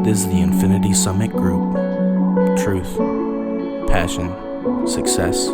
This is the Infinity Summit Group. Truth, passion, success.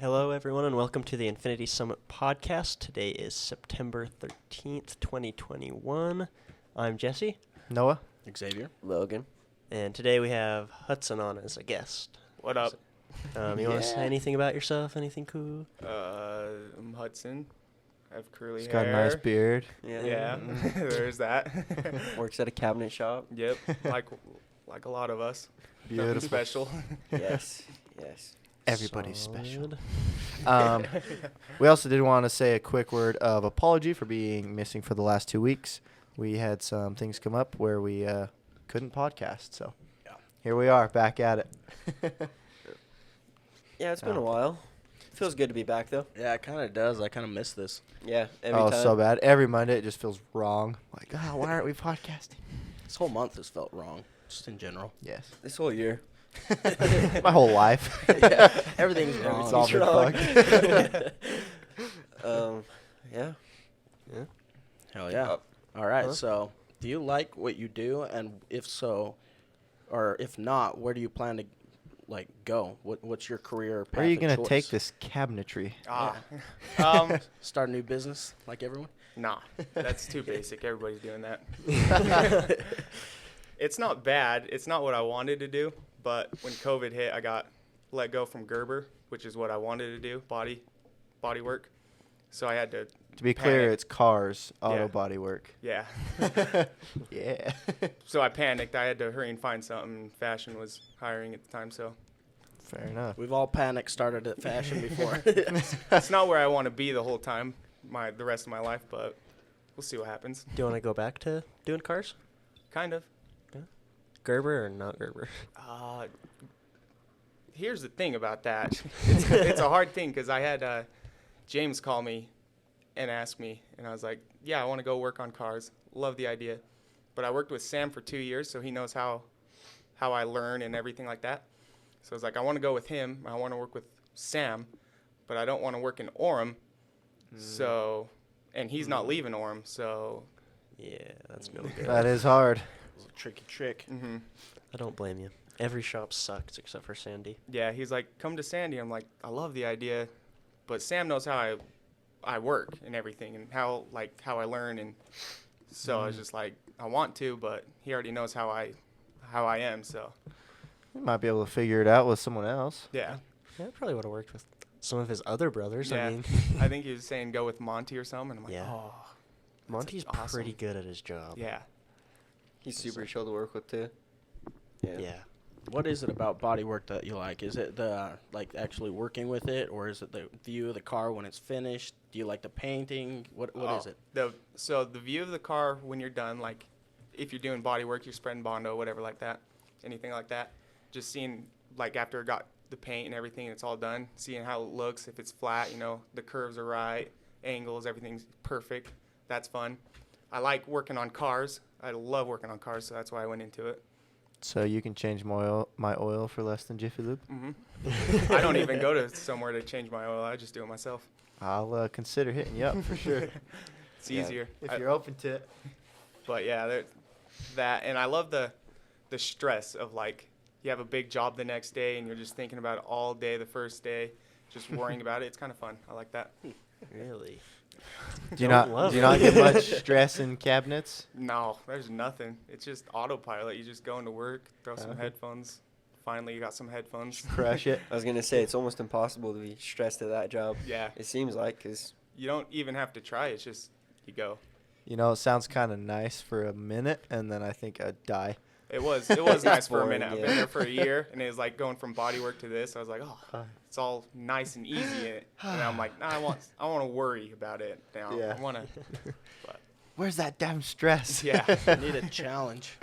Hello, everyone, and welcome to the Infinity Summit podcast. Today is September 13th, 2021. I'm Jesse. Noah. Xavier. Logan. And today we have Hudson on as a guest. What up? You want to say anything about yourself? Anything cool? I'm Hudson. I have curly He's hair. got a nice beard. Yeah, there's that. Works at a cabinet shop. Yep, like a lot of us. Nothing Beautiful. special. Yes. Everybody's Solid. special. We also did want to say a quick word of apology for being missing for the last 2 weeks. We had some things come up where we couldn't podcast, so here we are, back at it. Yeah, it's been a while. Feels good to be back, though. Yeah, it kind of does. I kind of miss this. Yeah, every Oh, time. so bad. Every Monday it just feels wrong. Like, why aren't we podcasting? This whole month has felt wrong, just in general. Yes. This whole year. My whole life. Yeah, everything's wrong. It's all been wrong. fucked. Yeah. Hell yeah. All right, so do you like what you do? And if so, or if not, where do you plan to, go? What's your career path Where are you of going to choice? take this cabinetry? Start a new business like everyone? Nah, that's too basic. Everybody's doing that. It's not bad. It's not what I wanted to do. But when COVID hit, I got let go from Gerber, which is what I wanted to do, body work. So I had to. To be clear, panic. it's cars, auto Yeah. body work. Yeah. Yeah. So I panicked. I had to hurry and find something. Fashion was hiring at the time, so Fair enough. We've all panicked started at fashion before. it's not where I want to be the whole time, the rest of my life. But we'll see what happens. Do you want to go back to doing cars? Kind of. Gerber or not Gerber? Here's the thing about that. It's a hard thing because I had James call me and ask me, and I was like, yeah, I want to go work on cars. Love the idea. But I worked with Sam for 2 years, so he knows how I learn and everything like that. So I was like, I want to go with him. I want to work with Sam, but I don't want to work in Orem. So, and he's not leaving Orem, so. Yeah, that's no good. That is hard. It's a tricky trick. Mm-hmm. I don't blame you. Every shop sucks except for Sandy. Yeah, he's like, come to Sandy. I'm like, I love the idea, but Sam knows how I work and everything and how I learn, and so I was just like, I want to, but he already knows how I am, so You might be able to figure it out with someone else. yeah. Yeah, I probably would have worked with some of his other brothers. Yeah. I mean, I think he was saying go with Monty or something, and I'm like, Yeah. oh, Monty's awesome. pretty good at his job. yeah. He's super chill to work with, too. Yeah. What is it about body work that you like? Is it the actually working with it, or is it the view of the car when it's finished? Do you like the painting? What is it? So the view of the car when you're done, like if you're doing body work, you're spreading Bondo, whatever like that, anything like that, just seeing like after it got the paint and everything, it's all done, seeing how it looks, if it's flat, the curves are right, angles, everything's perfect. That's fun. I like working on cars. I love working on cars, so that's why I went into it. So you can change my oil for less than Jiffy Lube? Mm-hmm. I don't even go to somewhere to change my oil. I just do it myself. I'll consider hitting you up for sure. It's easier. If you're open to it. But yeah, that, and I love the stress of you have a big job the next day and you're just thinking about it all day the first day, just worrying about it. It's kind of fun. I like that. Really? Do you Don't not love get much stress in cabinets? No, there's nothing. It's just autopilot. You just go into work, throw some headphones. Finally, you got some headphones. Crush it. I was going to say, it's almost impossible to be stressed at that job. Yeah. It seems like, because You don't even have to try. It's just you go. It sounds kind of nice for a minute, and then I think I'd die. It was nice for a boring, minute. I've yeah. been there for a year, and it was like going from body work to this. I was like, it's all nice and easy. And I'm like, nah, I want to worry about it now. Yeah. I want to. Where's that damn stress? Yeah. You need a challenge,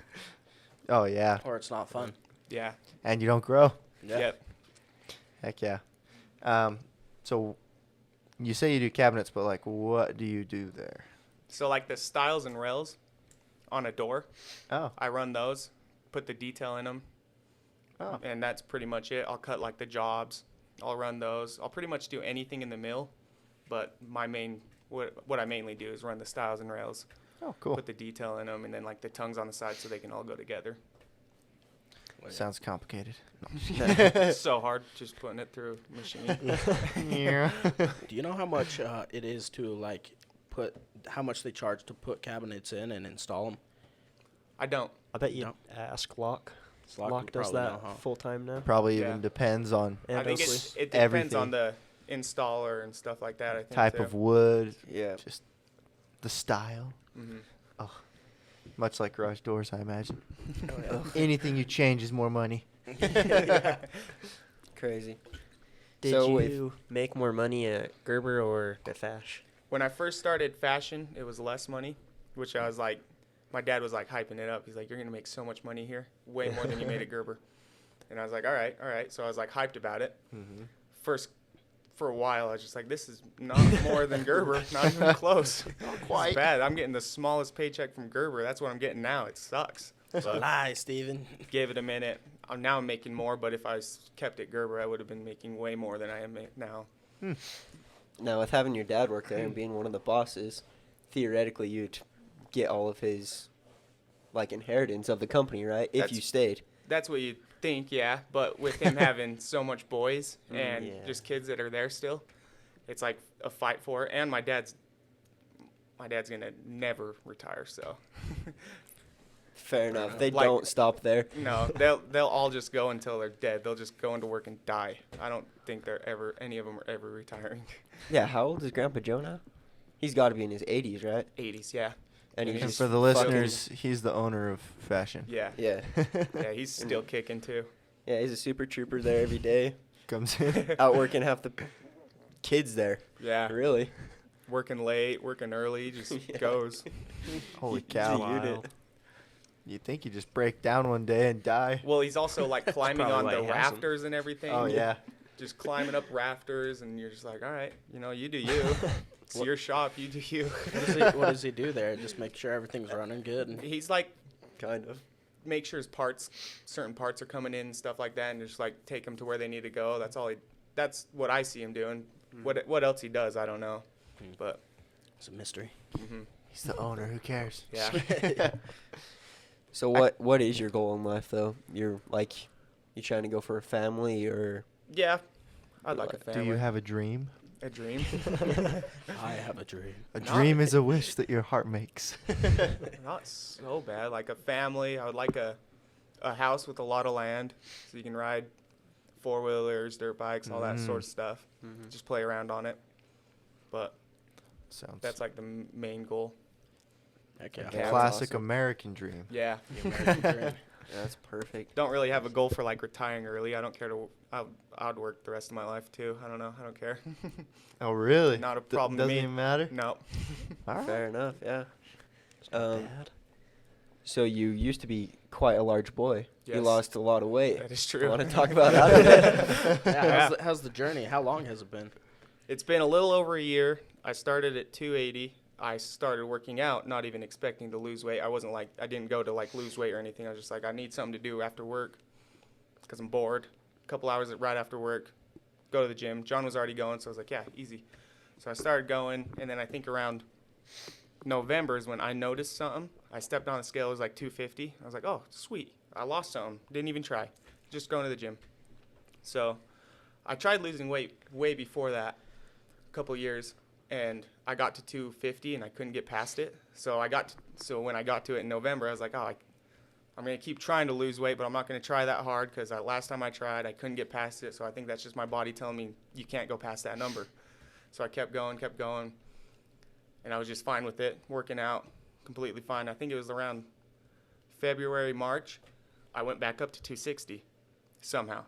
Oh, yeah. or it's not fun. Yeah. And you don't grow. Yeah. Yep. Heck yeah. So you say you do cabinets, but, what do you do there? So the stiles and rails on a door, Oh. I run those, put the detail in them, Oh. and that's pretty much it. I'll cut like the jobs. I'll run those. I'll pretty much do anything in the mill, but what I mainly do is run the stiles and rails, Oh, cool. put the detail in them, and then like the tongues on the side so they can all go together. Sounds complicated. It's so hard just putting it through a machine. Yeah. Do you know how much it is to like how much they charge to put cabinets in and install them? I don't. I bet you No. ask Locke. Locke Locke would does probably that know, huh? full time now. Probably Yeah. even depends on And I think Oakley. it depends Everything. on the installer and stuff like that. I think type too. of wood, Yeah. just the style. Mhm. Much like garage doors, I imagine. Oh, Anything you change is more money. Crazy. Did So if- you make more money at Gerber or at Fash? When I first started fashion, it was less money, which I was like, my dad was like hyping it up. He's like, "You're gonna make so much money here, way more than you made at Gerber." And I was like, all right. So I was like hyped about it. Mm-hmm. For a while, I was just like, this is not more than Gerber, not even close. quite. It's bad. I'm getting the smallest paycheck from Gerber. That's what I'm getting now. It sucks. But Lie, Steven. give it a minute. I'm making more, but if I kept at Gerber, I would have been making way more than I am now. Now, with having your dad work there and being one of the bosses, theoretically, you'd get all of his, like, inheritance of the company, right? If you That's- stayed. That's what you think, yeah. But with him having so much boys and Yeah. just kids that are there still, it's like a fight for it. And my dad's gonna never retire, so Fair enough. They Like- don't stop there. no, they'll all just go until they're dead. They'll just go into work and die. I don't think any of them are ever retiring. Yeah, how old is Grandpa Joe now? He's got to be in his 80s, right? 80s, yeah, And he's And just for the fucking- listeners, he's the owner of fashion. yeah, Yeah. yeah. He's still kicking too. Yeah, he's a super trooper there every day. Comes in. Out working half the kids there. Yeah, Really? working late, working early, just Yeah. goes. Holy He's a cow. unit. You'd think you just break down one day and die. Well, he's also like climbing probably on why the he has 'em. rafters and everything. Oh, yeah. Just climbing up rafters, and you're just like, all right, you do you. It's What- your shop, you do you. What does he do there? Just make sure everything's running good. And He's like, Kind of. make sure certain parts are coming in and stuff like that, and just like take them to where they need to go. That's what I see him doing. What else he does, I don't know. But it's a mystery. He's the owner. Who cares? yeah, So what is your goal in life, though? You're like, you trying to go for a family or? yeah, I'd like a Do family. you have a dream? a dream? I have a dream. A No. dream is a wish that your heart makes. Not so bad. Like a family. I would like a house with a lot of land, so you can ride 4-wheelers, dirt bikes, all that sort of stuff. Just play around on it. But Sounds that's like the main goal. Heck like yeah. a Yeah, that's classic awesome. American dream. Yeah. The American dream. Yeah, that's perfect. Don't really have a goal for like retiring early. I don't care to. I'd work the rest of my life too. I don't know. I don't care. Oh, really? Not a problem to Doesn't me. even matter? No. All right. Fair enough. Yeah. It's not Um, bad. So you used to be quite a large boy. You Yes. lost a lot of weight. That is You true. want to talk about that? Yeah, how's the journey? How long has it been? It's been a little over a year. I started at 280. I started working out, not even expecting to lose weight. I didn't go to like lose weight or anything. I was just like, I need something to do after work because I'm bored. A couple hours right after work, go to the gym. John was already going, so I was like, yeah, easy. So I started going, and then I think around November is when I noticed something. I stepped on the scale, it was like 250. I was like, oh, sweet. I lost something. Didn't even try. Just going to the gym. So I tried losing weight way before that, a couple years, and I got to 250 and I couldn't get past it. So when I got to it in November, I was like, oh, I'm going to keep trying to lose weight, but I'm not going to try that hard because last time I tried, I couldn't get past it. So I think that's just my body telling me you can't go past that number. So I kept going, and I was just fine with it, working out, completely fine. I think it was around February, March, I went back up to 260 somehow.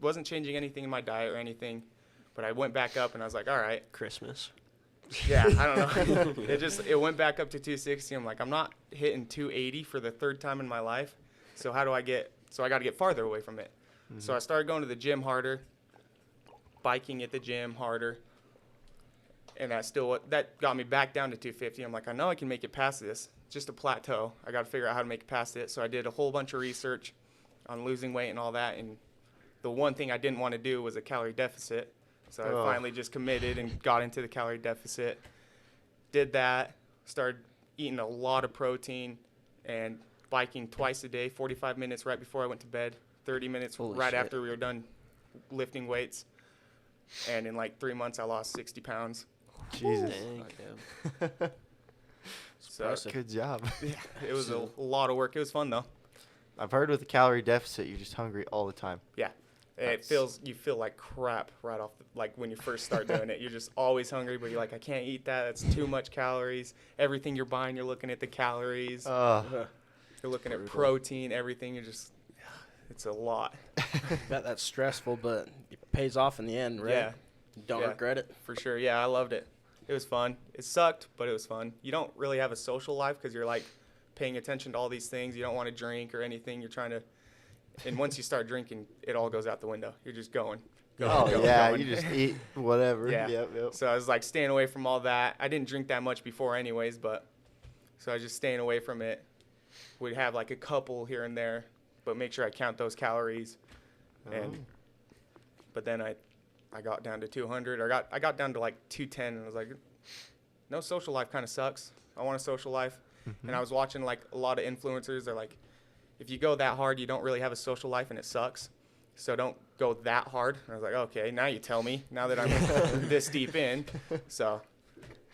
Wasn't changing anything in my diet or anything, but I went back up and I was like, all right. Christmas. Yeah, I don't know. It went back up to 260. I'm like, I'm not hitting 280 for the third time in my life. So I got to get farther away from it. So I started going to the gym harder, biking at the gym harder. And that got me back down to 250. I'm like, I know I can make it past this. Just a plateau. I got to figure out how to make it past it. So I did a whole bunch of research. on losing weight and all that. And the one thing I didn't want to do was a calorie deficit. So I finally just committed and got into the calorie deficit. Did that, started eating a lot of protein and biking twice a day, 45 minutes right before I went to bed, 30 minutes Holy right shit. after we were done lifting weights. And in like 3 months, I lost 60 pounds. Jesus. Dang. So Impressive. Good job. yeah, it was a lot of work. It was fun though. I've heard with the calorie deficit, you're just hungry all the time. Yeah. You feel like crap right off, like when you first start doing it. You're just always hungry, but you're like, I can't eat that. That's too much calories. Everything you're buying, you're looking at the calories. Uh, You're looking at protein, everything. You're just, it's a lot. That's stressful, but it pays off in the end, right? Yeah. You don't Yeah. regret it. For sure. Yeah, I loved it. It was fun. It sucked, but it was fun. You don't really have a social life because you're like paying attention to all these things. You don't want to drink or anything. You're trying to, and once you start drinking, it all goes out the window. You're just going. oh, going, yeah, going. you just eat whatever. Yeah. Yep. So I was like staying away from all that. I didn't drink that much before anyways, but so I was just staying away from it. Would have like a couple here and there, but make sure I count those calories. And but then I got down to 200. I got down to like 210, and I was like, no, social life kind of sucks. I want a social life. And I was watching like a lot of influencers. They're like, if you go that hard, you don't really have a social life, and it sucks. So don't go that hard. And I was like, okay, now you tell me. Now that I'm this deep in, so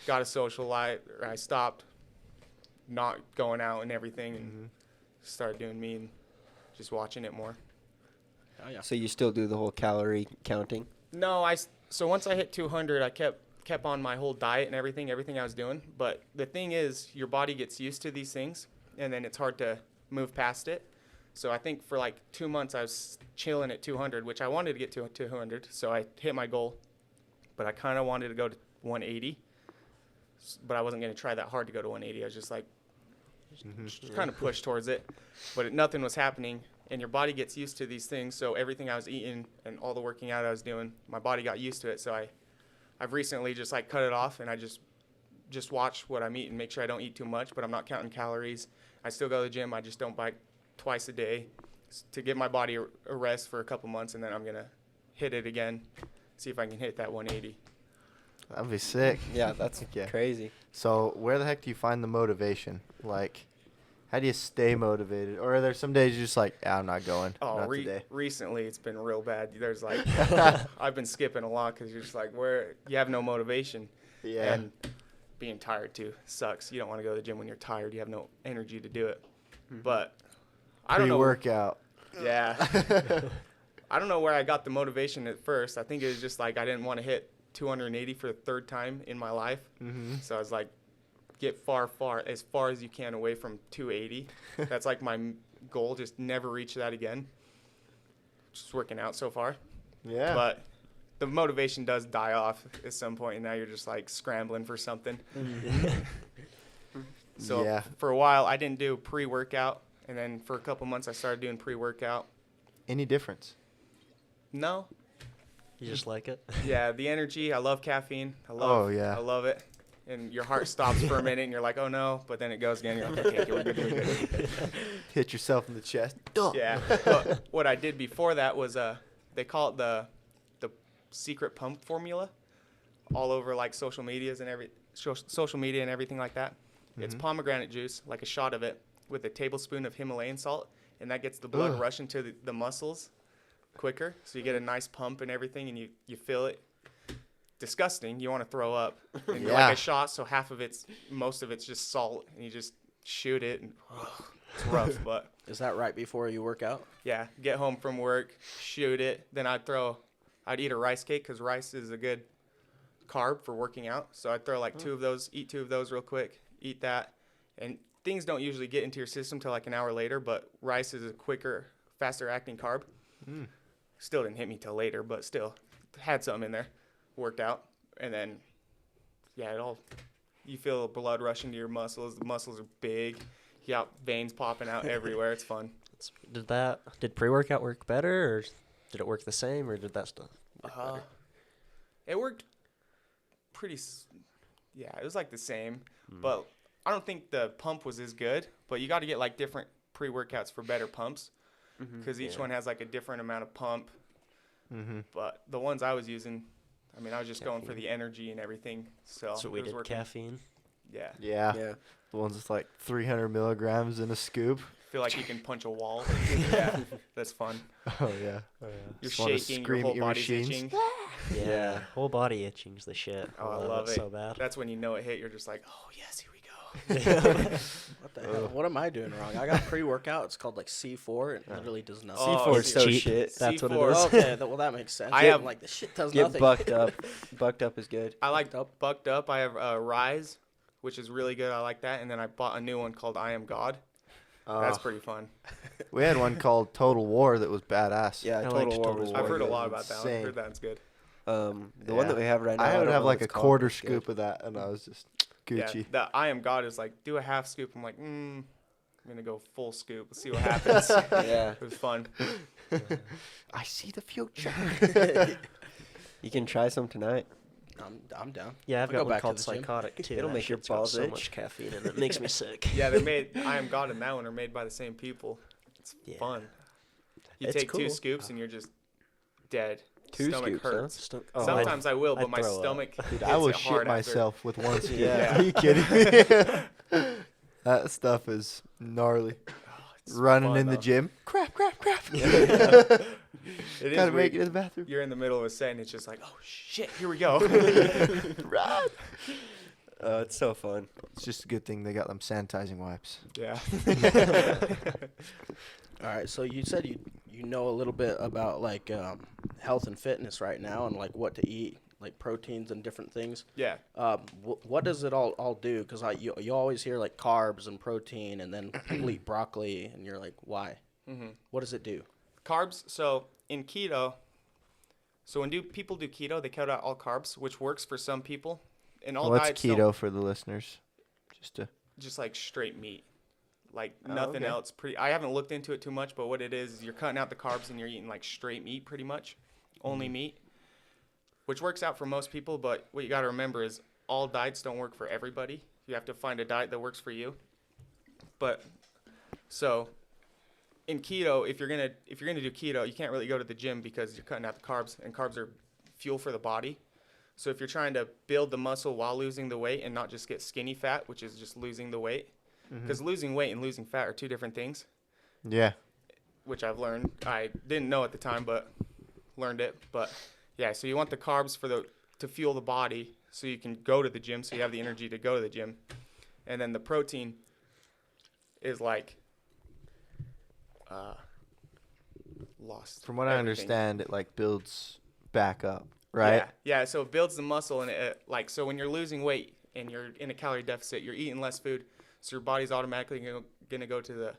got a social life. Or I stopped not going out and everything, and started doing me and just watching it more. Oh, yeah. So you still do the whole calorie counting? No, so once I hit 200, I kept on my whole diet and everything I was doing. But the thing is, your body gets used to these things, and then it's hard to move past it. So I think for like 2 months, I was chilling at 200, which I wanted to get to 200. So I hit my goal, but I kind of wanted to go to 180. But I wasn't going to try that hard to go to 180. I was just like, just kind of push towards it. But nothing was happening, and your body gets used to these things. So everything I was eating and all the working out I was doing, my body got used to it. So I've recently just like cut it off, and I just watch what I'm eating, make sure I don't eat too much, but I'm not counting calories. I still go to the gym. I just don't bike twice a day to give my body a rest for a couple months, and then I'm going to hit it again, see if I can hit that 180. That'd be sick. Yeah, that's Yeah. crazy. So where the heck do you find the motivation? Like, how do you stay motivated? Or are there some days you're just like, I'm not going. Oh, not today. recently it's been real bad. There's like, I've been skipping a lot because you're just like, you have no motivation. Yeah. And being tired too sucks. You don't want to go to the gym when you're tired. You have no energy to do it. But I don't know. Pre-workout. Yeah. I don't know where I got the motivation at first. I think it was just like I didn't want to hit 280 for the third time in my life. So I was like, get as far as you can away from 280. That's like my goal. Just never reach that again. Just working out so far. Yeah. But the motivation does die off at some point, and now you're just like scrambling for something. So Yeah. for a while, I didn't do pre-workout, and then for a couple months, I started doing pre-workout. Any difference? No. You just like it? Yeah, the energy. I love caffeine. I Oh, yeah. love it. And your heart stops for a minute, and you're like, oh, no. But then it goes again. You're like, okay, we're good, we're good. Hit yourself in the chest. Duh. Yeah. But what I did before that was they call it the secret pump formula all over, like, social media and everything like that. It's pomegranate juice, like a shot of it, with a tablespoon of Himalayan salt, and that gets the blood rushing to the muscles quicker, so you get a nice pump and everything, and you feel it. Disgusting. You want to throw up. And you're Yeah. like a shot, so most of it's just salt, and you just shoot it, and it's rough, but Is that right before you work out? yeah, get home from work, shoot it, then I'd eat a rice cake, because rice is a good carb for working out, so I'd throw like 2 of those, eat 2 of those real quick, eat that, and things don't usually get into your system till like an hour later, but rice is a quicker, faster acting carb. Still didn't hit me till later, but still had something in there, worked out, and then you feel blood rushing to your muscles. The muscles are big, you got veins popping out everywhere. It's fun. Did pre-workout work better, or did it work the same, or did that stuff work better? It worked it was like the same, but I don't think the pump was as good, but you got to get like different pre-workouts for better pumps. because each Yeah. one has like a different amount of pump. Mm-hmm. But the ones I was using, I mean, I was just going for Caffeine. the energy and everything. So That's what we it was did. working. Caffeine. Yeah. Yeah. Yeah. The ones that's like 300 milligrams in a scoop. Feel like you can punch a wall. Yeah, that's fun. Oh, yeah. You're Just wanna shaking, your scream whole at your body's machines. itching. Yeah. Whole body itching's the shit. Oh, I love it. so bad. That's when you know it hit. You're just like, oh yes, here we go. What the hell? What am I doing wrong? I got pre-workout. It's called like C4. It literally does nothing. Oh, C4 it's is so cheap. shit. That's what it C4. is. Okay, well that makes sense. I Yeah, have- like the shit does Get nothing. bucked up. Bucked up is good. I like Bucked Up. I have Rise, which is really good. I like that. And then I bought a new one called I Am God. That's Oh. pretty fun. We had one called Total War that was badass. Yeah, I Total liked War Total was War. I've really heard a good. lot about that one. I Insane. heard that's good. The one that Yeah. we have right now. I don't would know have what like a it's called, quarter but it's good. scoop of that, and I was just Yeah, Gucci. the I Am God is like, do a half scoop. I'm like, I'm going to go full scoop. Let's see what happens. Yeah. It was fun. I see the future. You can try some tonight. I'm down. Yeah, I've I'll got go one back to called the gym. Psychotic too. It'll That make your shit's got balls so itch. much caffeine in it. It makes me sick. Yeah, they made I Am God and that one are made by the same people. It's Yeah. fun. You It's take two cool. scoops and you're just dead. Two Stomach scoops, huh? hurts. Oh, Sometimes I will, but I'd my throw up. stomach Dude, hits I will it shit hard after. myself with one scoop. Yeah. Are you kidding me? That stuff is gnarly. It's Running fun, in the though. gym. Crap. It is Gotta weird. make it to the bathroom. You're in the middle of a set and it's just like, oh shit, here we go. Run. It's so fun. It's just a good thing they got them sanitizing wipes. Yeah. All right, so you said you know a little bit about like health and fitness right now and like what to eat, like proteins and different things. Yeah. What does it all do? Because you always hear like carbs and protein, and then people eat broccoli, and you're like, why? hmm What does it do? Carbs. So in keto, when people do keto, they cut out all carbs, which works for some people. And all What's diets don't- keto for the listeners? just like straight meat, like Oh, nothing okay. else. I haven't looked into it too much, but what it is you're cutting out the carbs and you're eating like straight meat, pretty much, only meat, which works out for most people. But what you got to remember is all diets don't work for everybody. You have to find a diet that works for you. But so in keto, if you're gonna do keto, you can't really go to the gym because you're cutting out the carbs, and carbs are fuel for the body. So if you're trying to build the muscle while losing the weight and not just get skinny fat, which is just losing the weight, because losing weight and losing fat are two different things, Yeah. which I've learned. I didn't know at the time, but learned it. But yeah, so you want the carbs to fuel the body so you can go to the gym, so you have the energy to go to the gym. And then the protein is like lost. From what I everything. understand, it like builds back up, right? Yeah. So it builds the muscle, and so when you're losing weight and you're in a calorie deficit, you're eating less food, so your body's automatically gonna go to the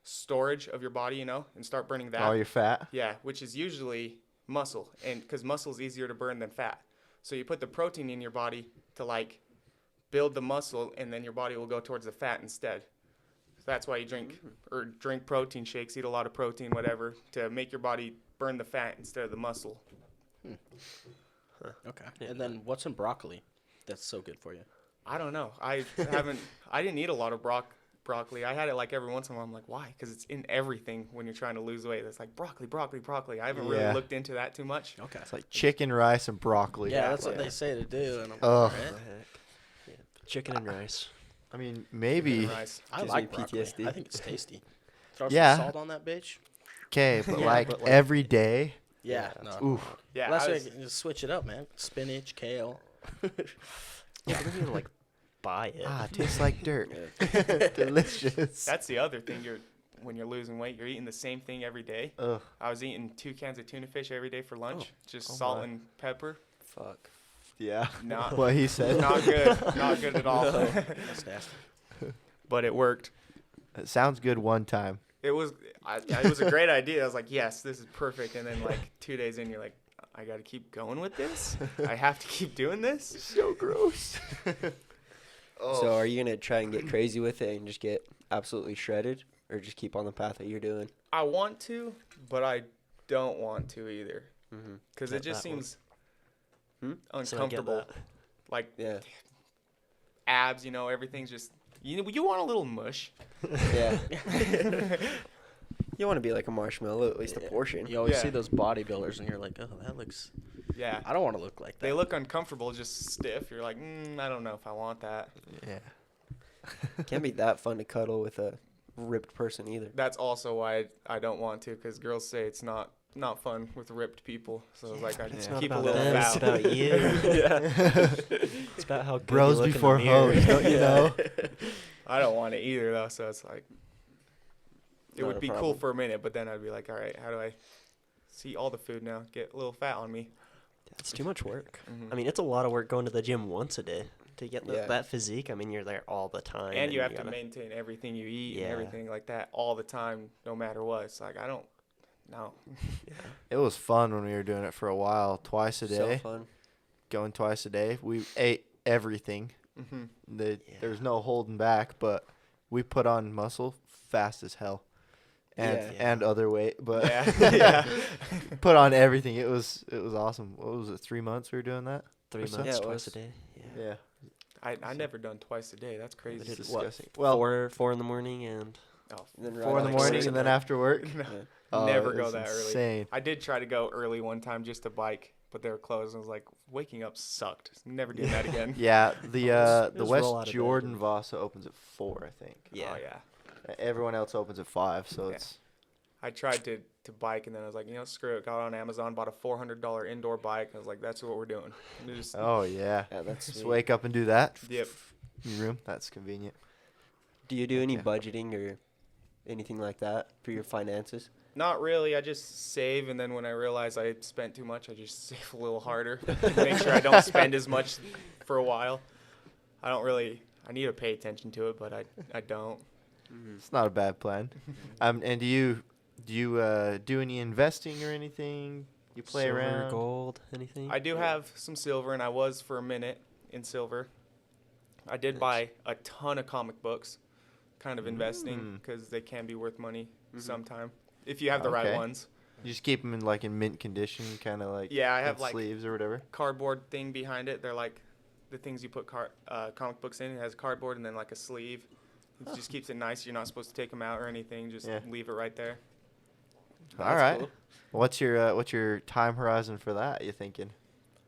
storage of your body, and start burning that. All your fat. Yeah, which is usually muscle, and because muscle is easier to burn than fat. So you put the protein in your body to like build the muscle, and then your body will go towards the fat instead. So that's why you drink protein shakes, eat a lot of protein, whatever, to make your body burn the fat instead of the muscle. Okay. And then what's in broccoli that's so good for you? I don't know. I didn't eat a lot of broccoli. I had it like every once in a while. I'm like, why? Because it's in everything when you're trying to lose weight. It's like broccoli. I haven't really Yeah. looked into that too much. Okay. It's like chicken, rice, and broccoli. Yeah, that's what they say to do. And I'm Ugh. like, What the heck? Yeah. Chicken and rice. I mean, maybe. Rice. I Gives like me broccoli. PTSD. I think it's tasty. Throw Yeah. some salt on that bitch. Okay, but Yeah, like but, like- every day. Yeah. No. Ooh. Yeah, That's I why was- you can just switch it up, man. Spinach, kale. Yeah, I don't even like buy it. Ah, it tastes like dirt. Delicious. that's the other thing. When you're losing weight, you're eating the same thing every day. Ugh. I was eating 2 cans of tuna fish every day for lunch, just Oh salt my. and pepper. Fuck. Yeah. Not What he said. not good, not good at all. That's nasty. But it worked. It sounds good one time. It was a great idea. I was like, yes, this is perfect. And then like 2 days in, you're like, I got to keep going with this. I have to keep doing this. So gross. So are you gonna try and get crazy with it and just get absolutely shredded, or just keep on the path that you're doing? I want to, but I don't want to either, Mm-hmm. because That- it just that one. seems Hmm? So I get uncomfortable. that. Like Yeah. abs, everything's just you want a little mush. Yeah. You want to be like a marshmallow, at least a Yeah. portion. You always Yeah. see those bodybuilders, and you're like, oh, that looks. Yeah. I don't want to look like that. They look uncomfortable, just stiff. You're like, I don't know if I want that. Yeah. Can't be that fun to cuddle with a ripped person either. That's also why I don't want to, because girls say it's not fun with ripped people. So it's like I It's just not keep a about little them, fat. it's about you. Yeah. It's about how good Bros you look before in the mirror. hoes, don't you know? I don't want it either though. So it's like it Not would a be cool problem. for a minute, but then I'd be like, all right, how do I see all the food now? Get a little fat on me. It's too much work. Mhm. I mean, it's a lot of work going to the gym once a day to get Yeah. that physique. I mean, you're there all the time. And you have to gotta- maintain everything you eat Yeah. and everything like that all the time, no matter what. It's like I don't. No. It was fun when we were doing it for a while, twice a So day, fun. going twice a day. We ate everything. Mm-hmm. There's no holding back, but we put on muscle fast as hell, and Yeah. and other weight, but Yeah. Yeah. put on everything. It was awesome. What was it? 3 months we were doing that. 3 or so? months, Yeah, it twice was. a day. Yeah. Yeah, I never done twice a day. That's crazy. did it's what, disgusting. Well, four in the morning and Oh, And then 4 in the right morning six and at then night. after work. no. Yeah. Oh, Never it go was that early. insane. I did try to go early one time just to bike, but they were closed. I was like, waking up sucked. Never do that again. Yeah, the Just the roll out of West bed. Jordan Vasa opens at 4, I think. yeah. Oh yeah. Everyone else opens at 5, so Yeah. it's I tried to bike, and then I was like, screw it. Got on Amazon, bought a $400 indoor bike. I was like, that's what we're doing. And just, oh yeah. Yeah, that's Just sweet. wake up and do that. Yep. In your room. That's convenient. Do you do any Yeah. budgeting or anything like that for your finances? Not really. I just save, and then when I realize I spent too much, I just save a little harder. Make sure I don't spend as much for a while. I don't really. I need to pay attention to it, but I don't. It's not a bad plan. And do you do any investing or anything? You play Silver, around? gold, anything? I do have some silver, and I was for a minute in silver. I did Nice. buy a ton of comic books, kind of investing, Mm. because they can be worth money Mhm. sometime if you have the right Okay. ones. You just keep them in mint condition, kind of like Yeah, I in have like sleeves or whatever. cardboard thing behind it. They're like the things you put comic books in. It has cardboard and then like a sleeve. It just keeps it nice. You're not supposed to take them out or anything. Just Yeah. leave it right there. All right. What's your time horizon for that? You thinking?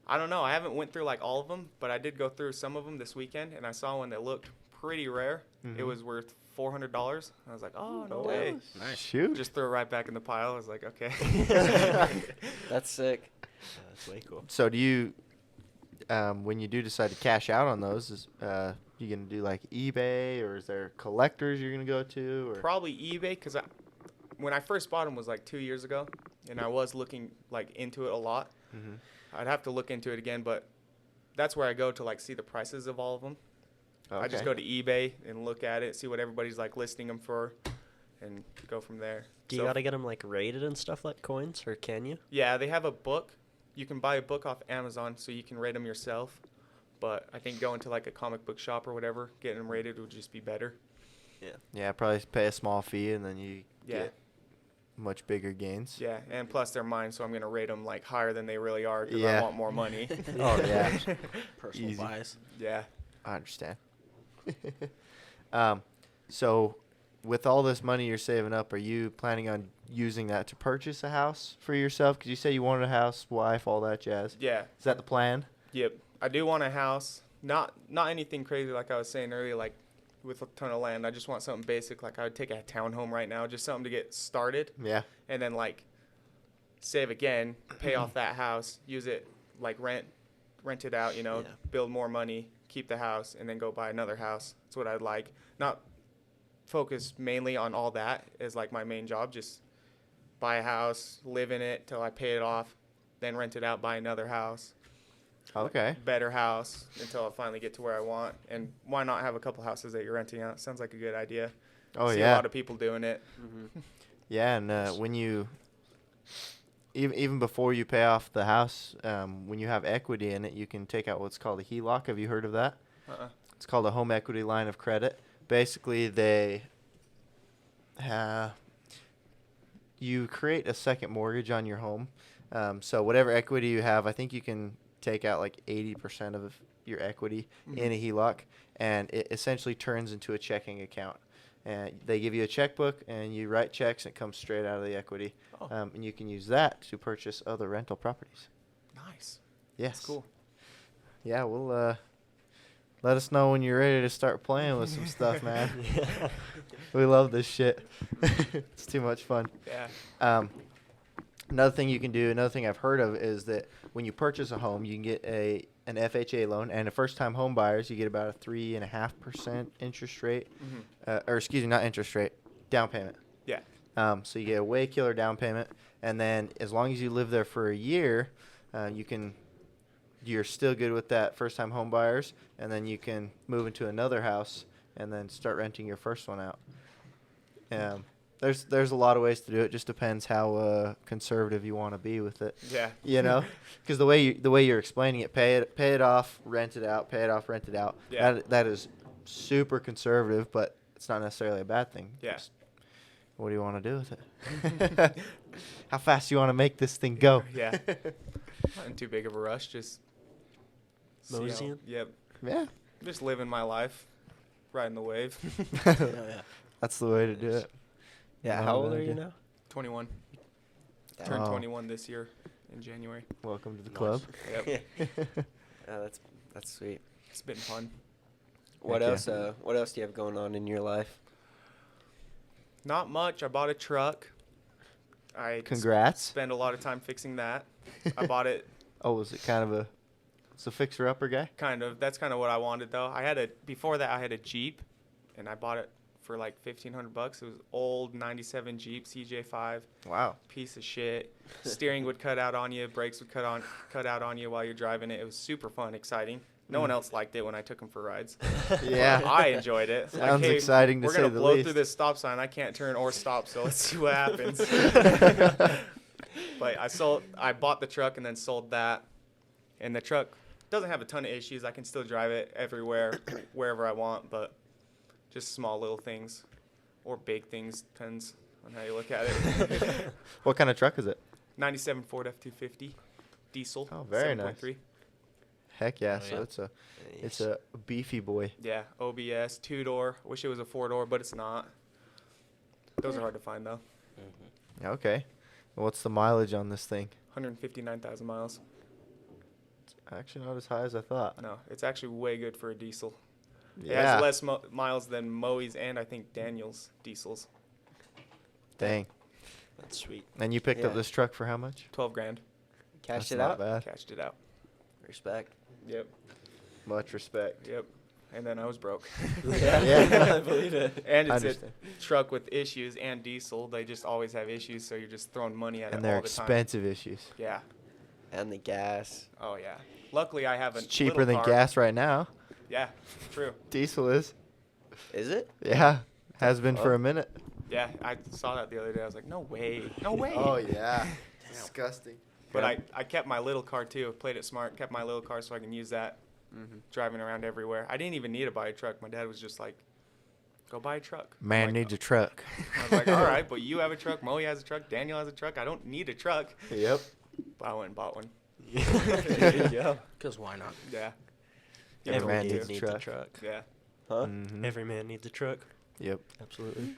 I don't know. I haven't went through like all of them, but I did go through some of them this weekend, and I saw one that looked pretty rare. It Mhm. was worth $400. I was like, oh, no Oh, way. Nice. Shoot. Just threw it right back in the pile. I was like, okay. That's sick. Yeah, that's way cool. So do you, when you do decide to cash out on those, is you gonna do like eBay, or is there collectors you're gonna go to, or? Probably eBay, because when I first bought them was like 2 years ago, and I was looking like into it a lot. Mhm. I'd have to look into it again, but that's where I go to like see the prices of all of them. I just Okay. go to eBay and look at it, see what everybody's like listing them for, and go from there. Do you So- gotta get them like rated and stuff like coins, or can you? Yeah, they have a book. You can buy a book off Amazon, so you can rate them yourself. But I think going to like a comic book shop or whatever, getting them rated would just be better. Yeah, probably pay a small fee and then you Yeah. get much bigger gains. Yeah, and plus they're mine, so I'm gonna rate them like higher than they really are because Yeah. I want more money. Oh yeah, Personal Easy. bias. Yeah. I understand. So with all this money you're saving up, are you planning on using that to purchase a house for yourself? Because you say you wanted a house, wife, all that jazz. Yeah. Is that the plan? Yep. I do want a house. Not anything crazy like I was saying earlier, like with a ton of land. I just want something basic. Like I would take a townhome right now, just something to get started, Yeah. and then like save again, pay off that house, use it like rent it out, Yeah. build more money, keep the house, and then go buy another house. That's what I'd like. Not focus mainly on all that as like my main job. Just buy a house, live in it till I pay it off, then rent it out, buy another house. Okay. Better house until I finally get to where I want. And why not have a couple houses that you're renting out? Sounds like a good idea. Oh See a yeah. lot of people doing it. Yeah, and when you even before you pay off the house, when you have equity in it, you can take out what's called a HELOC. Have you heard of that? It's called a home equity line of credit. Basically, you create a second mortgage on your home. So whatever equity you have, I think you can take out like 80% of your equity in a HELOC, and it essentially turns into a checking account. and they give you a checkbook, and you write checks, and it comes straight out of the equity. Oh. And you can use that to purchase other rental properties. Nice. Yes. That's cool. Yeah, we'll let us know when you're ready to start playing with some stuff, man. We love this shit. It's too much fun. Yeah. Another thing you can do, another thing I've heard of is that when you purchase a home, you can get an FHA loan, and a first-time home buyers, you get about a 3.5% interest rate, or excuse me, not interest rate, down payment. Yeah. So you get a way killer down payment, and then as long as you live there for a year, you're still good with that first-time home buyers, and then you can move into another house and then start renting your first one out. There's a lot of ways to do it. Just depends how conservative you want to be with it. Yeah. You know, because the way you're explaining it, pay it off, rent it out, pay it off, rent it out. Yeah. That is super conservative, but it's not necessarily a bad thing. Yeah. Just, what do you want to do with it? How fast do you want to make this thing go? Yeah. Not in too big of a rush. Just see how- Moseying? Yep. Yeah. Just living my life, riding the wave. Oh, yeah. That's the way to do it. Yeah, Not how a old bad are you idea. now? 21. Turned Oh. 21 this year in January. Welcome to the Nice. club. Yep. Yeah, that's sweet. It's been fun. What Heck else? What else do you have going on in your life? Not much. I bought a truck. I Congrats. spend a lot of time fixing that. I bought it Oh, was it kind of it's a fixer-upper guy? kind of. That's kind of what I wanted though. Before that I had a Jeep, and I bought it for like $1,500. It was old '97 Jeep CJ5. Wow. Piece of shit. Steering would cut out on you. Brakes would cut out on you while you're driving it. It was super fun, exciting. No one else liked it when I took them for rides. Yeah. I enjoyed it. Like, Sounds hey, exciting to we're say gonna the blow least. through this stop sign. I can't turn or stop, so let's see what happens. But I bought the truck and then sold that, and the truck doesn't have a ton of issues. I can still drive it everywhere, wherever I want, but just small little things or big things, depends on how you look at it. What kind of truck is it? 97 Ford F-250 diesel. Oh, very nice. 7.3. Heck yeah. Oh, So yeah. it's a beefy boy. Yeah, OBS, 2-door. Wish it was a 4-door, but it's not. Those are hard to find though. Okay. What's the mileage on this thing? 159,000 miles. Actually, not as high as I thought. No, it's actually way good for a diesel. It Yeah. has less miles than Moe's and I think Daniel's diesels. Dang. That's sweet. And you picked up Yeah. this truck for how much? 12 grand. Cashed That's it not out. bad. Cashed it out. Respect. Yep. Much respect. Yep. And then I was broke. Yeah. I believe it. And I it's a understand. truck with issues and diesel. They just always have issues, so you're just throwing money at And it they're all the time. expensive issues. Yeah. And the gas. Oh yeah. Luckily, I have a It's cheaper little than car. gas right now. Yeah. True. Diesel is. Is it? Yeah. Has been for Oh. a minute. Yeah. I saw that the other day. I was like, no way. No way. Oh, yeah. Disgusting. But I kept my little car too. Played it smart. Kept my little car so I can use that driving around everywhere. I didn't even need to buy a truck. My dad was just like, go buy a truck. I'm Man like, needs a truck. I was like, all right, but you have a truck. Moe has a truck. Daniel has a truck. I don't need a truck. Yep. But I went and bought one. Yeah. Because why not? Yeah. Yeah, Every man man needs a needs truck. a truck. Yeah. Huh? Mhm. Every man needs a truck. Yep. Absolutely.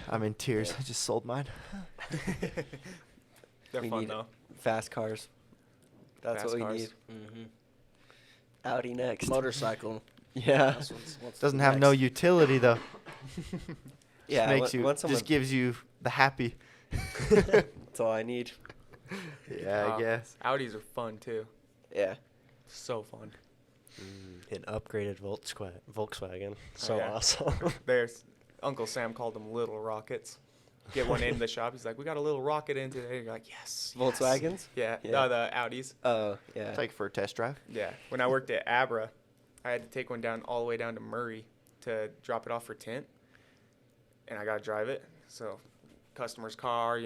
I'm in tears. I just sold mine. They're We fun need though. Fast cars. That's Fast what we cars. need. Mm-hmm. Audi next. Motorcycle. Yeah. That's what's Doesn't have no next. utility though. Yeah. Makes you once just gives you the happy. That's all I need. Yeah, I guess. Audis are fun too. Yeah. So fun. An upgraded Volkswagen. So yeah. awesome. There's Uncle Sam called them little rockets. Get one in the shop. He's like, we got a little rocket in today. You're like, yes. yes." Volkswagens? Yeah. Yeah. No, the Audis. Oh, yeah. Take for a test drive. Yeah. When I worked at Abra, I had to take one down all the way down to Murray to drop it off for tint. And I got to drive it. So customer's car,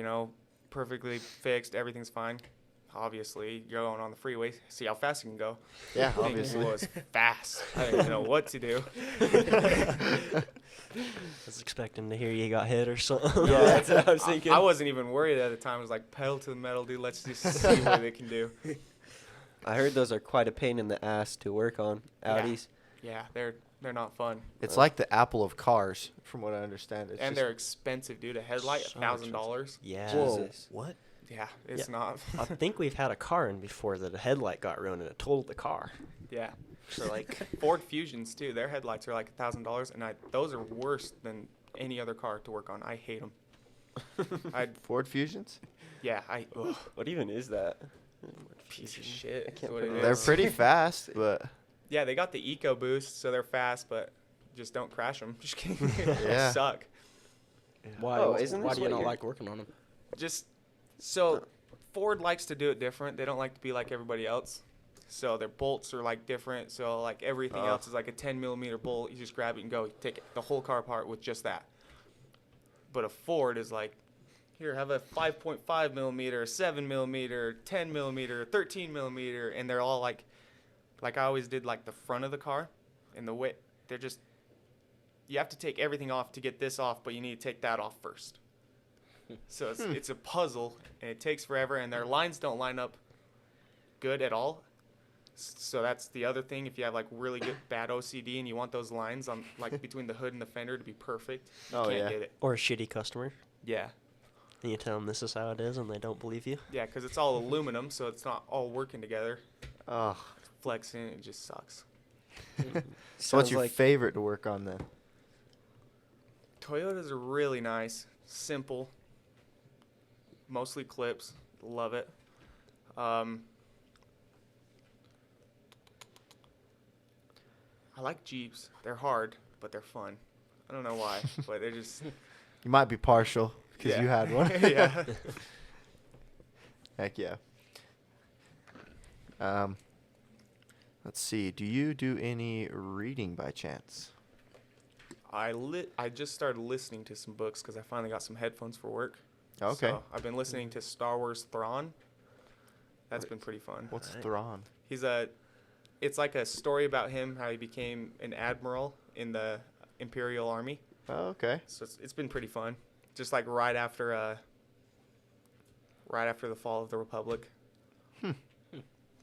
perfectly fixed. Everything's fine. Obviously, you're going on the freeway. See how fast you can go. Yeah, Thing obviously. was fast. I didn't even know what to do. I was expecting to hear you got hit or something. Yeah, that's what I was thinking. I wasn't even worried at the time. I was like, pedal to the metal, dude. Let's just see what they can do. I heard those are quite a pain in the ass to work on. Yeah. Audis. Yeah, they're They're not fun. It's like the Apple of cars, from what I understand. It's And just- they're expensive, dude. A headlight, So $1,000. Yeah. Jesus. What? Yeah, it's Yeah. not. I think we've had a car in before that a headlight got ruined and it totaled the car. Yeah. So like, Ford Fusions too. Their headlights are like $1,000, and those are worse than any other car to work on. I hate them. Ford Fusions? Ugh, What even is that? piece of shit. I is can't what it pronounce They're is. pretty fast, but Yeah, they got the EcoBoost, so they're fast, but just don't crash them. Just kidding. They Yeah. suck. Why? Oh, isn't why this do you what not you're- like working on them? Just so Ford likes to do it different. They don't like to be like everybody else. So their bolts are like different. So like everything else is like a 10 millimeter bolt. You just grab it and go. You take the whole car apart with just that. But a Ford is like, here, have a 5.5 millimeter, 7 millimeter, 10 millimeter, 13 millimeter, and they're all like I always did like the front of the car, and the way they're just. You have to take everything off to get this off, but you need to take that off first. So it's a puzzle, and it takes forever, and their lines don't line up good at all. So that's the other thing. If you have like really good bad OCD and you want those lines on like between the hood and the fender to be perfect, you Oh, can't yeah. get it. or a shitty customer, Yeah, and you tell them this is how it is, and they don't believe you. yeah, because it's all aluminum, so it's not all working together. oh. Flexing, it just sucks. So what's Sounds your like- favorite to work on then? Toyotas are really nice, simple, mostly clips. Love it. I like Jeeps. They're hard, but they're fun. I don't know why, but they're just. You might be partial because you Yeah. had one. Yeah. Heck yeah. Let's see. Do you do any reading by chance? I just started listening to some books because I finally got some headphones for work. Okay. So I've been listening to Star Wars Thrawn. That's been pretty fun. What's Right. Thrawn? It's like a story about him, how he became an admiral in the Imperial Army. Oh, okay. So it's been pretty fun. Just like right after the fall of the Republic.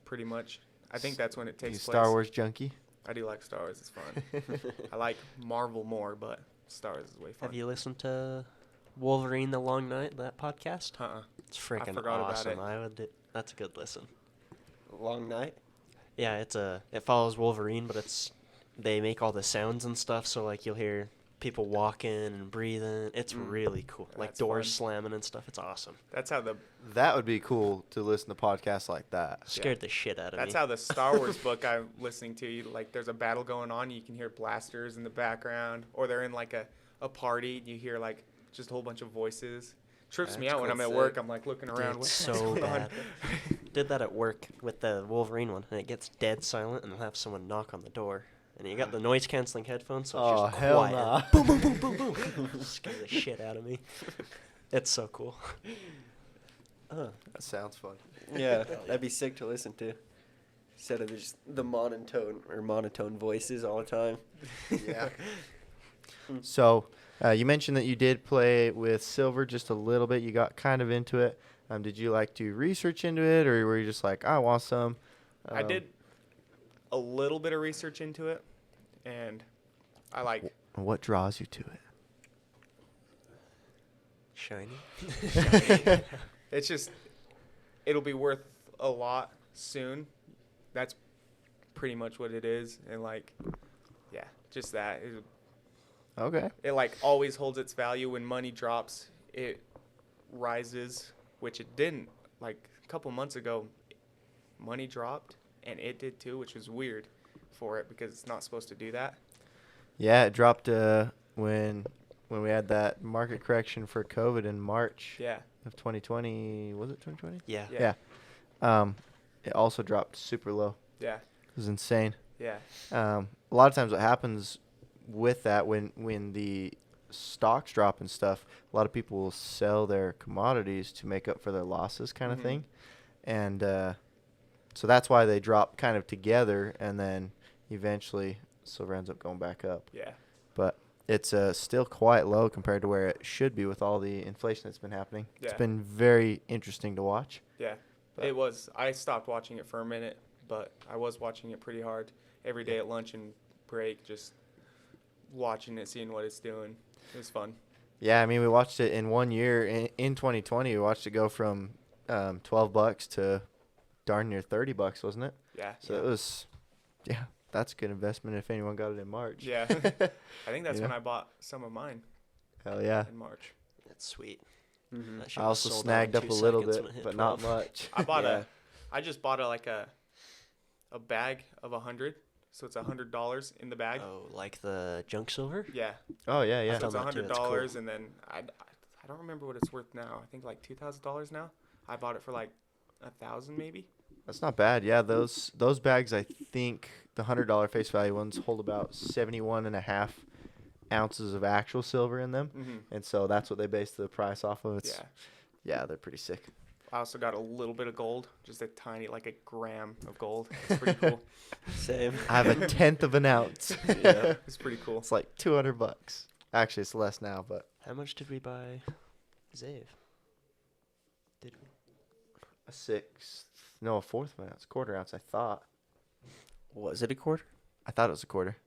Pretty much. I think that's when it You takes place. Star Wars junkie? I do like Star Wars. It's fun. I like Marvel more, but Star Wars is way fun. Have you listened to Wolverine: The Long Night? That podcast? It's freaking forgot about awesome. it. I would. That's a good listen. Long night. Yeah, it follows Wolverine, but they make all the sounds and stuff. So like you'll hear people walking and breathing. It's really cool. Like That's doors fun. slamming and stuff. It's awesome. That's how That would be cool to listen to podcasts like that. Scared the shit out of That's me. how the Star Wars book I'm listening to, like there's a battle going on, you can hear blasters in the background, or they're in like a party, you hear like just a whole bunch of voices. Trips me That's out when cool. I'm at work. I'm like looking around. It's What's so going on? bad. Did that at work with the Wolverine one, and it gets dead silent, and they'll have someone knock on the door, and you got the noise canceling headphones, so it's Oh, just hell quiet. nah. Boom, boom, boom, boom, boom. Scare the shit out of me. It's so cool. That sounds fun. Yeah, that'd be sick to listen to. Instead of just the monotone voices all the time. Yeah. So, you mentioned that you did play with silver just a little bit. You got kind of into it. Did you like to research into it, or were you just like, I want some? I did a little bit of research into it, and I like. What draws you to it? Shiny. It's just, it'll be worth a lot soon. That's pretty much what it is, and like, yeah, just that. Okay. It like always holds its value. When money drops, it rises, which it didn't. Like a couple months ago, money dropped, and it did too, which was weird for it because it's not supposed to do that. Yeah, it dropped when we had that market correction for COVID in March Yeah. of 2020. Was it 2020? Yeah. Yeah. It also dropped super low. Yeah. It was insane. Yeah. A lot of times what happens with that when the stocks drop and stuff, a lot of people will sell their commodities to make up for their losses kind of Mhm. thing. And so that's why they drop kind of together, and then eventually silver ends up going back up. Yeah. But it's still quite low compared to where it should be with all the inflation that's been happening. Yeah. It's been very interesting to watch. Yeah. But- It was. I stopped watching it for a minute, but I was watching it pretty hard every day at lunch and break. Just watching it, seeing what it's doing. It was fun. Yeah, I mean, we watched it in 1 year. In 2020, we watched it go from $12 to darn near $30, wasn't it? Yeah. So it was, yeah, that's a good investment if anyone got it in March. Yeah. I think that's You when know? I bought some of mine Hell yeah. in March. That's sweet. Mm-hmm. That shit I was also sold out snagged in up 2 a little seconds bit, when it hit but not 12. much. I just bought a bag of 100. So it's $100 in the bag. Oh, like the junk silver? Yeah. Oh, yeah, yeah. I've So it's done that too, that's $100, cool. and then I don't remember what it's worth now. I think like $2,000 now. I bought it for like $1,000 maybe. That's not bad. Yeah, those bags, I think the $100 face value ones hold about 71.5 ounces of actual silver in them. Mm-hmm. And so that's what they base the price off of. Yeah. Yeah, they're pretty sick. I also got a little bit of gold, just a tiny, like a gram of gold. It's pretty cool. Same. I have a tenth of an ounce. Yeah, it's pretty cool. It's like $200. Actually, it's less now, but How much did we buy Zave? Did we? a fourth of an ounce, quarter ounce. I thought Was it a quarter? it was a quarter.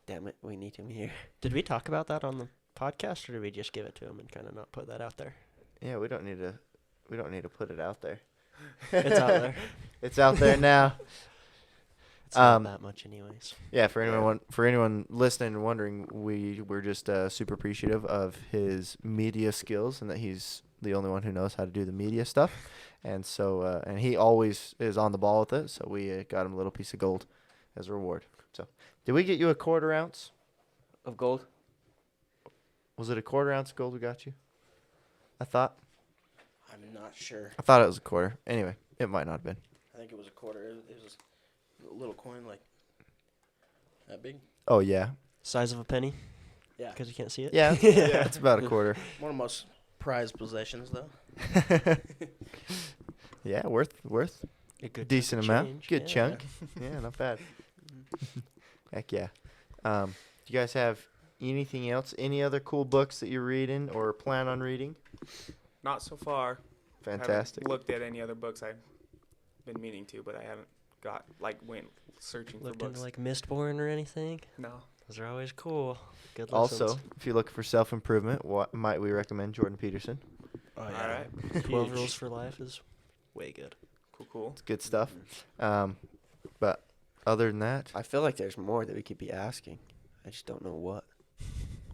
Damn it, we need him here. Did we talk about that on the podcast, or did we just give it to him and kind of not put that out there? Yeah, we don't need to put it out there. It's out there. It's out there now. It's not that much anyways. Yeah, for anyone listening and wondering, we're just super appreciative of his media skills and that he's the only one who knows how to do the media stuff. And so and he always is on the ball with it, so we got him a little piece of gold as a reward. So, did we get you a quarter ounce? Of gold? Was it a quarter ounce of gold we got you? I thought I'm not sure. it was a quarter. Anyway, it might not have been. I think it was a quarter. It was a little coin like that big. Oh yeah. Size of a penny? Yeah. Because you can't see it? Yeah, it's about a quarter. One of my most prized possessions, though. Yeah, worth A good decent chunk of amount. change, Good yeah. chunk. Yeah, not bad. Heck yeah. Do you guys have anything else? Any other cool books that you're reading or plan on reading? Not so far. Fantastic. Haven't looked at any other books. I've been meaning to, but I haven't went searching Looked for into books. like Mistborn or anything? No. Those are always cool. Good Also, lessons. if you're looking for self-improvement, what might we recommend Jordan Peterson? Oh, All right. 12 Huge. Rules for Life is way good. Cool. It's good stuff. But other than that, I feel like there's more that we could be asking. I just don't know what.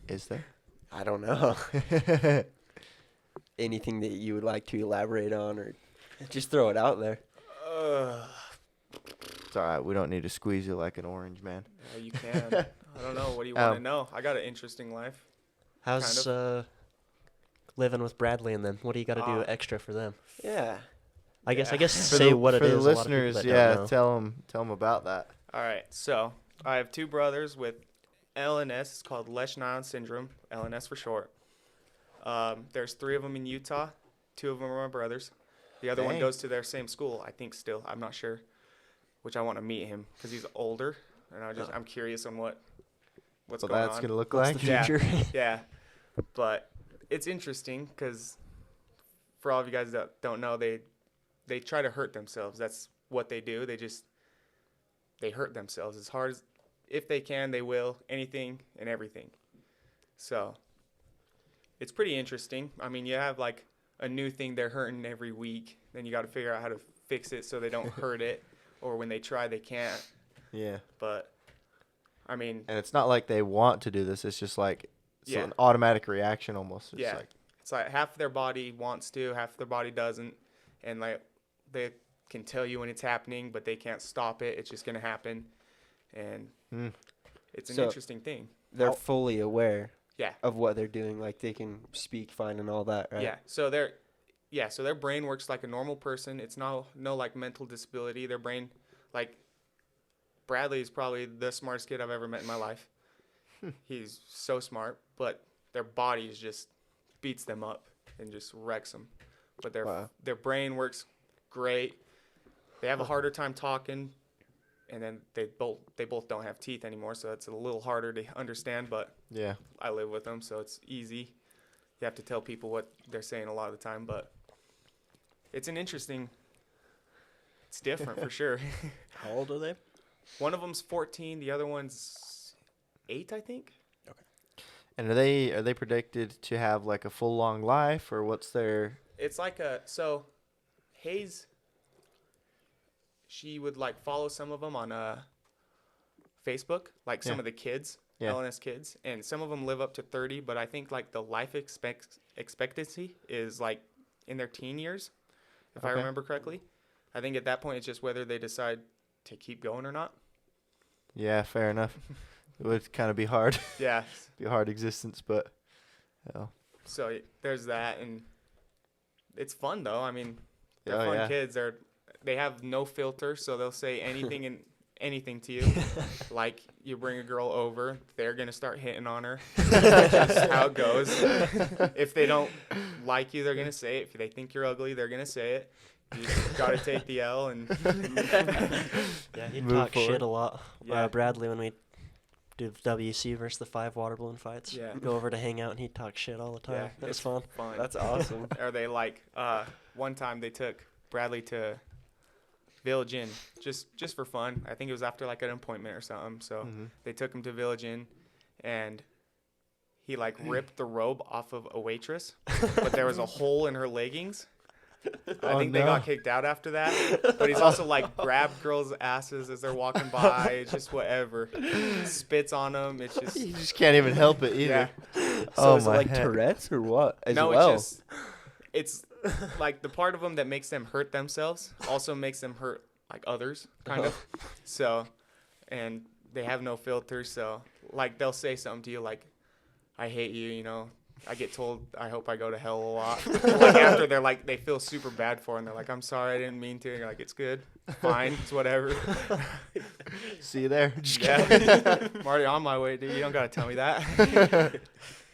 is there? I don't know. Anything that you would like to elaborate on, or just throw it out there. It's all right. We don't need to squeeze you like an orange, man. You can. I don't know. What do you want to know? I got an interesting life. How's living with Bradley and them? What do you got to do extra for them? Yeah. I guess Yeah. say what it for is. the a lot of people listeners, that yeah, don't know. tell them about that. All right. So I have two brothers with LNS. It's called Lesch-Nyhan syndrome, LNS for short. There's 3 of them in Utah. 2 of them are my brothers. The other one Dang. goes to their same school, I think still. I'm not sure, which I want to meet him because he's older, and I'm curious on what's What going that's on. gonna look What's like. the Yeah. future? Yeah, but it's interesting because for all of you guys that don't know, they try to hurt themselves. That's what they do. They hurt themselves as hard as if they can. They will anything and everything. So it's pretty interesting. I mean, you have like a new thing they're hurting every week. Then you got to figure out how to fix it so they don't hurt it, or when they try, they can't. Yeah. But I mean, And it's not like they want to do this. It's just like Yeah. an automatic reaction almost. It's yeah, like, it's like half their body wants to, half their body doesn't, and like they can tell you when it's happening, but they can't stop it. It's just gonna happen, and it's an So- interesting thing. They're fully aware Yeah. of what they're doing. Like, they can speak fine and all that, right? Yeah. So their brain works like a normal person. It's no like mental disability. Their brain, like Bradley is probably the smartest kid I've ever met in my life. He's so smart, but their body just beats them up and just wrecks them. But their brain works great. They have a harder time talking, and then they both don't have teeth anymore, so it's a little harder to understand. But yeah. I live with them, so it's easy. You have to tell people what they're saying a lot of the time, but it's different for sure. How old are they? One of them's 14, the other one's 8, I think. And are they predicted to have like a full long life, or what's their? It's like Hayes, she would like follow some of them on Facebook, like some Yeah. of the kids, Yeah. LNS kids, and some of them live up to 30, but I think like the life expectancy is like in their teen years, if I Okay. remember correctly. I think at that point it's just whether they decide to keep going or not. Yeah, fair enough. It would kind of be hard, Yeah. be a hard existence, but yeah. So there's that, and it's fun though. I mean, they're Oh, fun yeah. kids. They have no filter, so they'll say anything and anything to you. Like you bring a girl over, they're gonna start hitting on her. That's just how it goes. If they don't like you, they're gonna say it. If they think you're ugly, they're gonna say it. You just gotta take the L and Yeah, he'd Move talk forward. shit a lot. Yeah. Bradley, when we do WC versus the 5 water balloon fights, Yeah. go over to hang out and he'd talk shit all the time. Yeah, That was it's fun. fun. That's awesome. Or they like one time they took Bradley to Village Inn just for fun. I think it was after like an appointment or something. So Mhm. they took him to Village Inn, and he like ripped the robe off of a waitress, but there was a hole in her leggings. I Oh, think they no. got kicked out after that. But he's also like grabbed girls' asses as they're walking by. It's just whatever. Spits on them. It's just You just can't even help it either. yeah. So Oh, is it my like heck. Tourette's or what? As No, well. it's like the part of them that makes them hurt themselves also makes them hurt like others, kind of. So, and they have no filter. So, like they'll say something to you like, "I hate you," you know. I get told I hope I go to hell a lot. Like after they're like they feel super bad for it, and they're like, "I'm sorry, I didn't mean to." And you're like, "It's good, fine, it's whatever." See you there. Just Yeah, I'm already on my way, dude. You don't gotta tell me that.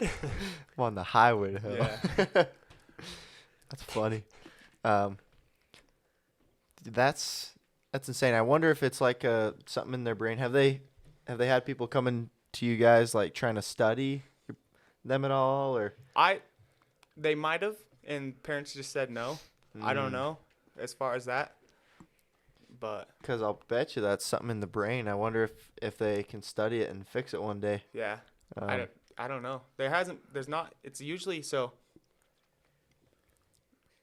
I'm on the highway to hell. Yeah. That's funny. That's insane. I wonder if it's like something in their brain. Have they had people coming to you guys like trying to study them at all, or? They might have, and parents just said no. I don't know as far as that, but Because I'll bet you that's something in the brain. I wonder if they can study it and fix it one day. yeah. Um, I don't know. There's not, it's usually, so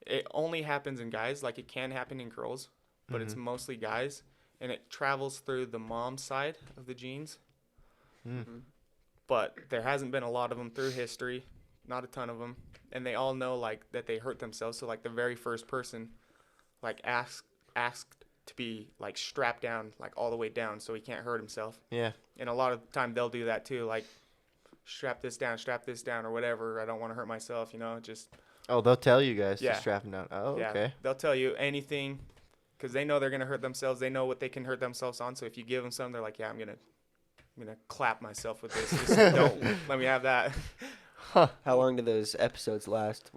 it only happens in guys, like it can happen in girls, but it's mostly guys, and it travels through the mom side of the genes. Mm. But there hasn't been a lot of them through history, not a ton of them, and they all know like that they hurt themselves. So like the very first person like asked to be like strapped down, like all the way down, so he can't hurt himself. Yeah. And a lot of the time they'll do that too, like strap this down, or whatever. I don't want to hurt myself, you know, just, Oh, they'll tell you guys Yeah. to strap them down. Oh, yeah. okay. They'll tell you anything because they know they're going to hurt themselves. They know what they can hurt themselves on. So if you give them something, they're like, yeah, I'm going to clap myself with this. Just don't let me have that. How long do those episodes last?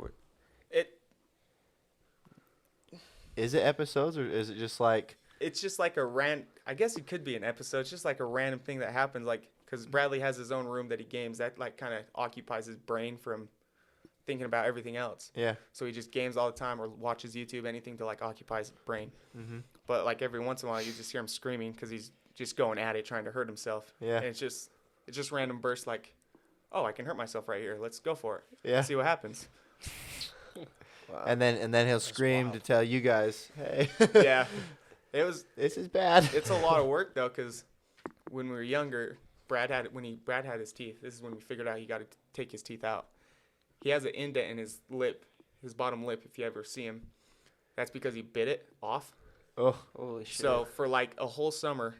Is it episodes or is it just like? It's just like I guess it could be an episode. It's just like a random thing that happens, like, because Bradley has his own room that he games. That, like, kind of occupies his brain from thinking about everything else. Yeah. So he just games all the time or watches YouTube, anything to, like, occupy his brain. Mm-hmm. But, like, every once in a while, you just hear him screaming because he's just going at it, trying to hurt himself. Yeah. And it's just random bursts like, oh, I can hurt myself right here. Let's go for it. Yeah. See what happens. Wow. And then he'll scream wild. to tell you guys, hey. Yeah. This is bad. It's a lot of work though, because when we were younger, Brad had his teeth. This is when we figured out he got to take his teeth out. He has an indent in his lip, his bottom lip. If you ever see him, that's because he bit it off. Oh. Holy shit. So for like a whole summer,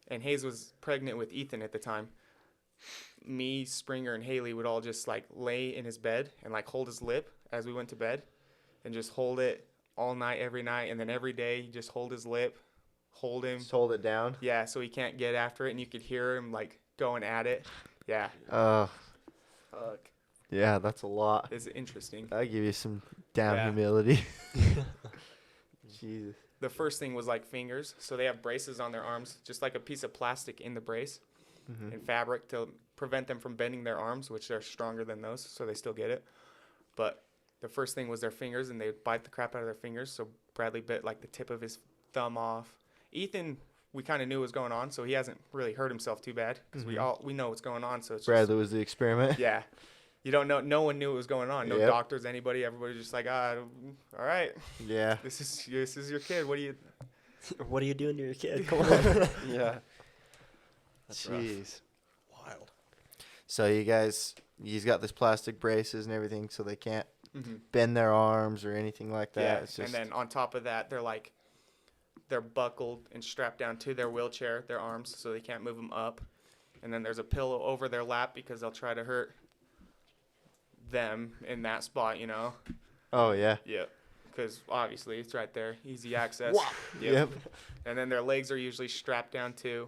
and Hayes was pregnant with Ethan at the time. Me, Springer, and Haley would all just like lay in his bed and like hold his lip as we went to bed, and just hold it all night, every night, and then every day just hold his lip, hold him. Just hold it down. Yeah, so he can't get after it, and you could hear him like going at it. Yeah, Fuck. Yeah, that's a lot. it's interesting. That'll give you some down Yeah. humility. Jesus. The first thing was like fingers, so they have braces on their arms, just like a piece of plastic in the brace Mm-hmm. and fabric to prevent them from bending their arms, which they're stronger than those, so they still get it. But the first thing was their fingers, and they would bite the crap out of their fingers. So Bradley bit like the tip of his thumb off. Ethan we kind of knew what was going on, so he hasn't really hurt himself too bad because we know what's going on. So it's Bradley was the experiment. yeah, you don't know. No one knew what was going on. No Yep. doctors, anybody. Everybody's just like, all right, Yeah. this is your kid. What do you? What are you doing to your kid? Come on. Yeah. That's rough. Jeez. Wild. So he's got this plastic braces and everything, so they can't Mhm. bend their arms or anything like that. Yeah, It's just, and then on top of that, they're buckled and strapped down to their wheelchair, their arms, so they can't move them up. And then there's a pillow over their lap because they'll try to hurt them in that spot, you know. oh yeah. Yep. Because obviously it's right there, easy access. Yep. And then their legs are usually strapped down too.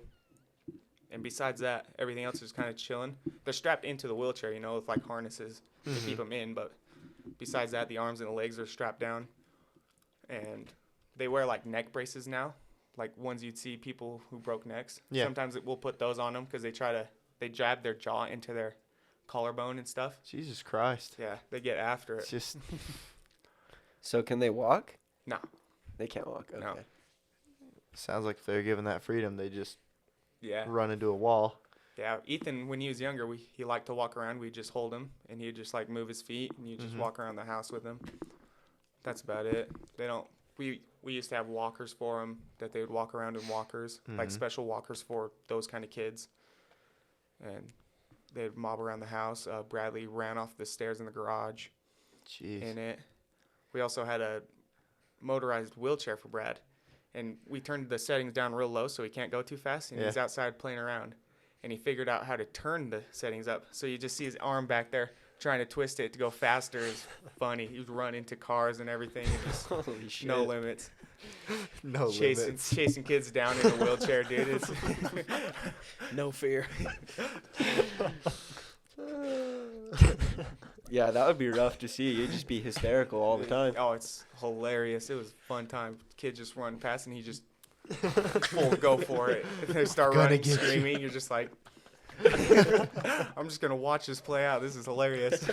And besides that, everything else is kind of chilling. They're strapped into the wheelchair, you know, with like harnesses to keep them in. But besides that, the arms and the legs are strapped down. And they wear like neck braces now, like ones you'd see people who broke necks. Yeah. Sometimes we'll put those on them because they jab their jaw into their collarbone and stuff. Jesus Christ. Yeah, they get after It's it. just So can they walk? No. They can't walk. Okay. No. sounds like if they're given that freedom, they just Yeah. run into a wall. Yeah, Ethan, when he was younger, he liked to walk around. We'd just hold him, and he'd just like move his feet, and you just walk around the house with him. That's about it. They don't. We used to have walkers for him that they would walk around in walkers, like special walkers for those kind of kids. And they'd mob around the house. Bradley ran off the stairs in the garage Jeez. in it. We also had a motorized wheelchair for Brad, and we turned the settings down real low so he can't go too fast, and Yeah. he's outside playing around. And he figured out how to turn the settings up. So you just see his arm back there trying to twist it to go faster. It's funny. He would run into cars and everything. And just Holy shit. no limits. No limits. Chasing kids down in a wheelchair, dude. It's No fear. Yeah, that would be rough to see. You'd just be hysterical all the time. Oh, it's hilarious. It was a fun time. Kids just run past and he just full go for it. They start Gonna running, get you. screaming. You're just like, I'm just going to watch this play out. This is hilarious.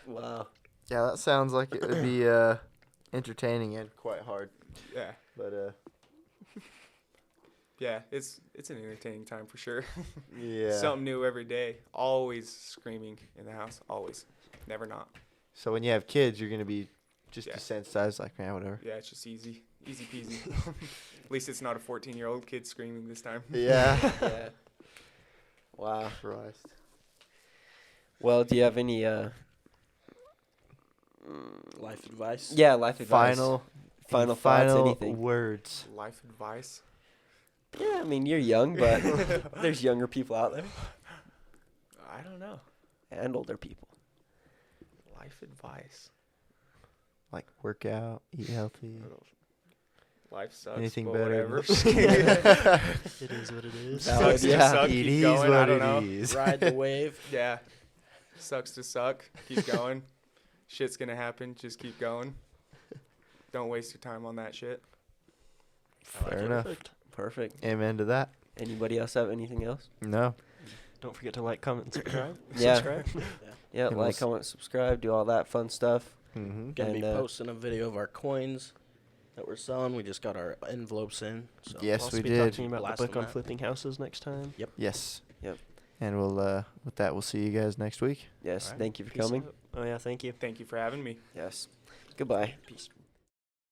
Wow. Yeah, that sounds like it would be entertaining and quite hard. Yeah. But Yeah, it's an entertaining time for sure. yeah. Something new every day. Always screaming in the house. Always. Never not. So when you have kids, you're gonna be just Yeah. desensitized, like, man, whatever. Yeah, it's just easy. Easy peasy. At least it's not a 14-year-old kid screaming this time. Yeah. Yeah. Wow. Christ. Well, do you have any Life advice. yeah, life advice? Final thoughts, anything? words. Life advice? Yeah, I mean, you're young, but there's younger people out there I don't know. and older people. Life advice. Like work out, eat healthy. Life sucks. Anything but better? whatever. It is what it is. Valid, Sucks to yeah. suck. It Keep is going. what I don't know. it is. Ride the wave. Yeah. Sucks to suck. Keep going. Shit's gonna happen. Just keep going. Don't waste your time on that shit. Fair enough. Perfect. Amen to that. Anybody else have anything else? No. Don't forget to like, comment, and subscribe. Yeah. Subscribe. Yeah, And we'll like, s- comment, subscribe, do all that fun stuff. Mm-hmm. Gonna be And, posting a video of our coins that we're selling. We just got our envelopes in. So Yes, We'll also we be did. talking about Blast the book them on out. flipping houses next time. Yes. Yep. And we'll with that, we'll see you guys next week. Yes, Alright. thank you for Peace coming. out. Oh yeah, thank you. Thank you for having me. Yes. Goodbye. Peace.